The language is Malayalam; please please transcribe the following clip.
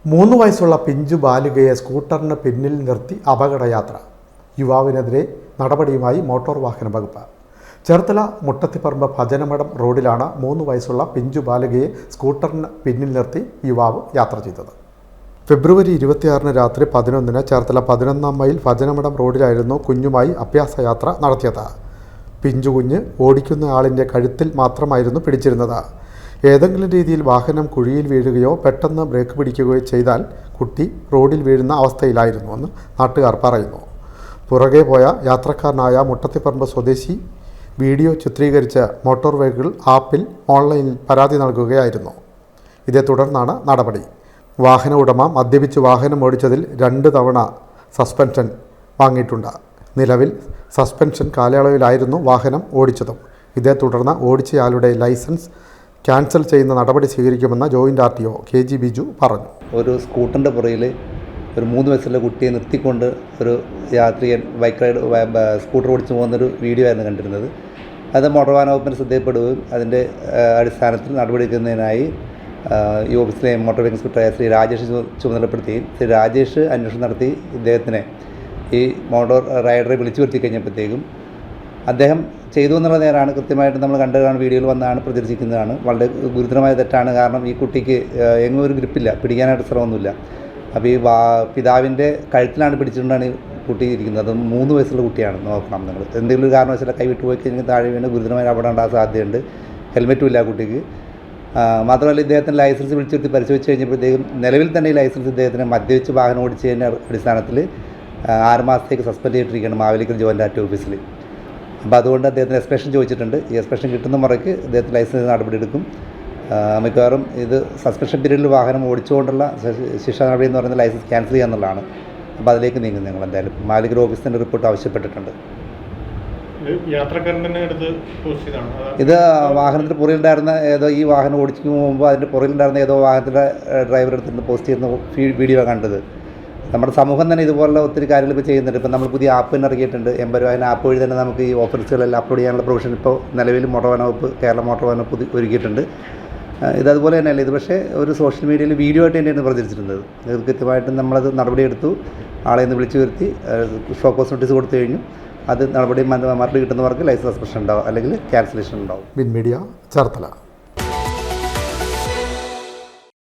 3 വയസ്സുള്ള പിഞ്ചു ബാലികയെ സ്കൂട്ടറിന് പിന്നിൽ നിർത്തി അപകടയാത്ര. യുവാവിനെതിരെ നടപടിയുമായി മോട്ടോർ വാഹന വകുപ്പ്. ചേർത്തല മുട്ടത്തിപ്പറമ്പ് ഭജനമഠം റോഡിലാണ് 3 വയസ്സുള്ള പിഞ്ചു ബാലികയെ സ്കൂട്ടറിന് പിന്നിൽ നിർത്തി യുവാവ് യാത്ര ചെയ്തത്. ഫെബ്രുവരി 26 രാത്രി 11 ചേർത്തല 11 മൈൽ ഭജനമഠം റോഡിലായിരുന്നു കുഞ്ഞുമായി അഭ്യാസയാത്ര നടത്തിയത്. പിഞ്ചുകുഞ്ഞ് ഓടിക്കുന്ന ആളിൻ്റെ കഴുത്തിൽ മാത്രമായിരുന്നു പിടിച്ചിരുന്നത്. ഏതെങ്കിലും രീതിയിൽ വാഹനം കുഴിയിൽ വീഴുകയോ പെട്ടെന്ന് ബ്രേക്ക് പിടിക്കുകയോ ചെയ്താൽ കുട്ടി റോഡിൽ വീഴുന്ന അവസ്ഥയിലായിരുന്നുവെന്ന് നാട്ടുകാർ പറയുന്നു. പുറകെ പോയ യാത്രക്കാരനായ മുട്ടത്തിപ്പറമ്പ് സ്വദേശി വീഡിയോ ചിത്രീകരിച്ച് മോട്ടോർ വെഹിക്കിൾ ആപ്പിൽ ഓൺലൈനിൽ പരാതി നൽകുകയായിരുന്നു. ഇതേ തുടർന്നാണ് നടപടി. വാഹന ഉടമ മദ്യപിച്ച് വാഹനം ഓടിച്ചതിൽ 2 തവണ സസ്പെൻഷൻ വാങ്ങിയിട്ടുണ്ട്. നിലവിൽ സസ്പെൻഷൻ കാലയളവിലായിരുന്നു വാഹനം ഓടിച്ചതും. ഇതേ തുടർന്ന് ഓടിച്ചയാളുടെ ലൈസൻസ് ക്യാൻസൽ ചെയ്യുന്ന നടപടി സ്വീകരിക്കുമെന്ന് ജോയിൻ്റ് RTO KG ബിജു പറഞ്ഞു. ഒരു സ്കൂട്ടറിൻ്റെ പുറകിൽ ഒരു 3 വയസ്സുള്ള കുട്ടിയെ നിർത്തിക്കൊണ്ട് ഒരു യാത്രികൻ ബൈക്ക് റൈഡ് സ്കൂട്ടർ ഓടിച്ചു പോകുന്നൊരു വീഡിയോ ആയിരുന്നു കണ്ടിരുന്നത്. അത് മോട്ടോർ വാഹന വകുപ്പിന് ശ്രദ്ധയപ്പെടുകയും അതിൻ്റെ അടിസ്ഥാനത്തിൽ നടപടിയെടുക്കുന്നതിനായി ഈ ഓഫീസിലെ മോട്ടോർ വെഹിക്കിൾ ഇൻസ്പെക്ടറായ ശ്രീ രാജേഷ് ചുമതലപ്പെടുത്തുകയും ശ്രീ രാജേഷ് അന്വേഷണം നടത്തി ഇദ്ദേഹത്തിനെ ഈ മോട്ടോർ റൈഡറെ വിളിച്ചു വരുത്തി കഴിഞ്ഞപ്പോഴത്തേക്കും അദ്ദേഹം ചെയ്തു എന്നുള്ള നേരാണ് കൃത്യമായിട്ട് നമ്മൾ കണ്ടതാണ്, വീഡിയോയിൽ വന്നാണ് പ്രചരിച്ചിരിക്കുന്നതാണ്. വളരെ ഗുരുതരമായ തെറ്റാണ്. കാരണം ഈ കുട്ടിക്ക് എങ്ങും ഒരു ഗ്രിപ്പില്ല, പിടിക്കാനായിട്ട് ശ്രമമൊന്നുമില്ല. അപ്പോൾ ഈ പിതാവിൻ്റെ കഴുത്തിലാണ് പിടിച്ചിട്ടുണ്ടാണ് ഈ കുട്ടി ഇരിക്കുന്നത്. അത് 3 വയസ്സുള്ള കുട്ടിയാണ്. നോക്കണം നിങ്ങൾ. എന്തെങ്കിലും ഒരു കാരണവശാൽ കൈവിട്ട് പോയി കഴിഞ്ഞാൽ താഴെ വീണ് ഗുരുതരമായ അപകടം ഉണ്ടാകാൻ സാധ്യതയുണ്ട്. ഹെൽമെറ്റും ഇല്ല കുട്ടിക്ക്. മാത്രമല്ല ഇദ്ദേഹത്തിൻ്റെ ലൈസൻസ് വിളിച്ചു വരുത്തി പരിശോധിച്ച് കഴിഞ്ഞപ്പോഴത്തേക്കും നിലവിൽ തന്നെ ഈ ലൈസൻസ് ഇദ്ദേഹത്തിന് മദ്യപിച്ച് വാഹനം ഓടിച്ചതിൻ്റെ അടിസ്ഥാനത്തിൽ 6 മാസത്തേക്ക് സസ്പെൻഡ് ചെയ്തിട്ടിരിക്കുകയാണ് മാവേലിക്കൽ ജോയിൻ്റ് RTO ഓഫീസിൽ. അപ്പോൾ അതുകൊണ്ട് അദ്ദേഹത്തിന് എക്സ്പ്രഷൻ ചോദിച്ചിട്ടുണ്ട്. ഈ എക്സ്പ്രഷൻ കിട്ടുന്ന മുറയ്ക്ക് അദ്ദേഹത്തിന് ലൈസൻസ് നടപടി എടുക്കും. മിക്കവാറും ഇത് സസ്പെൻഷൻ പീരീഡിൽ വാഹനം ഓടിച്ചുകൊണ്ടുള്ള ശിക്ഷാ നടപടി എന്ന് പറയുന്നത് ലൈസൻസ് ക്യാൻസൽ ചെയ്യുക എന്നുള്ളതാണ്. അപ്പോൾ അതിലേക്ക് നീങ്ങും. നിങ്ങൾ എന്തായാലും മാവേലിക്കൽ ഓഫീസിൻ്റെ റിപ്പോർട്ട് ആവശ്യപ്പെട്ടിട്ടുണ്ട്. ഇത് വാഹനത്തിന് പുറകിലുണ്ടായിരുന്ന ഏതോ ഈ വാഹനം ഓടിച്ചു പോകുമ്പോൾ അതിൻ്റെ പുറകിലുണ്ടായിരുന്ന ഏതോ വാഹനത്തിൻ്റെ ഡ്രൈവർ എടുത്തിട്ട് പോസ്റ്റ് ചെയ്യുന്ന വീഡിയോ കണ്ടത്. നമ്മുടെ സമൂഹം തന്നെ ഇതുപോലുള്ള ഒത്തിരി കാര്യങ്ങൾ ഇപ്പോൾ ചെയ്യുന്നുണ്ട്. ഇപ്പോൾ നമ്മൾ പുതിയ ആപ്പ് തന്നെ ഇറക്കിയിട്ടുണ്ട്. 80 രൂപ ആപ്പ് വഴി തന്നെ നമുക്ക് ഈ ഓഫീസുകളെല്ലാം അപ്ലോഡ് ചെയ്യാനുള്ള പ്രൊവിഷൻ ഇപ്പോൾ നിലവിൽ മോട്ടോർ വാഹന വകുപ്പ് കേരള മോട്ടോർ വാഹന വകുപ്പ് ഒരുക്കിയിട്ടുണ്ട്. ഇതതുപോലെ തന്നെയല്ല, ഇത് പക്ഷേ ഒരു സോഷ്യൽ മീഡിയയിൽ വീഡിയോ ആയിട്ട് തന്നെയാണ് പ്രചരിച്ചിരുന്നത്. ഇത് കൃത്യമായിട്ടും നമ്മളത് നടപടിയെടുത്തു. ആളെ നിന്ന് വിളിച്ചു വരുത്തി ഷോ കോസ് നോട്ടീസ് കൊടുത്തു കഴിഞ്ഞു. അത് നടപടി മറുപടി കിട്ടുന്നവർക്ക് ലൈസൻസ് സസ്പെൻഷൻ ഉണ്ടാവും, അല്ലെങ്കിൽ ക്യാൻസലേഷൻ ഉണ്ടാവും. Win media Cherthala.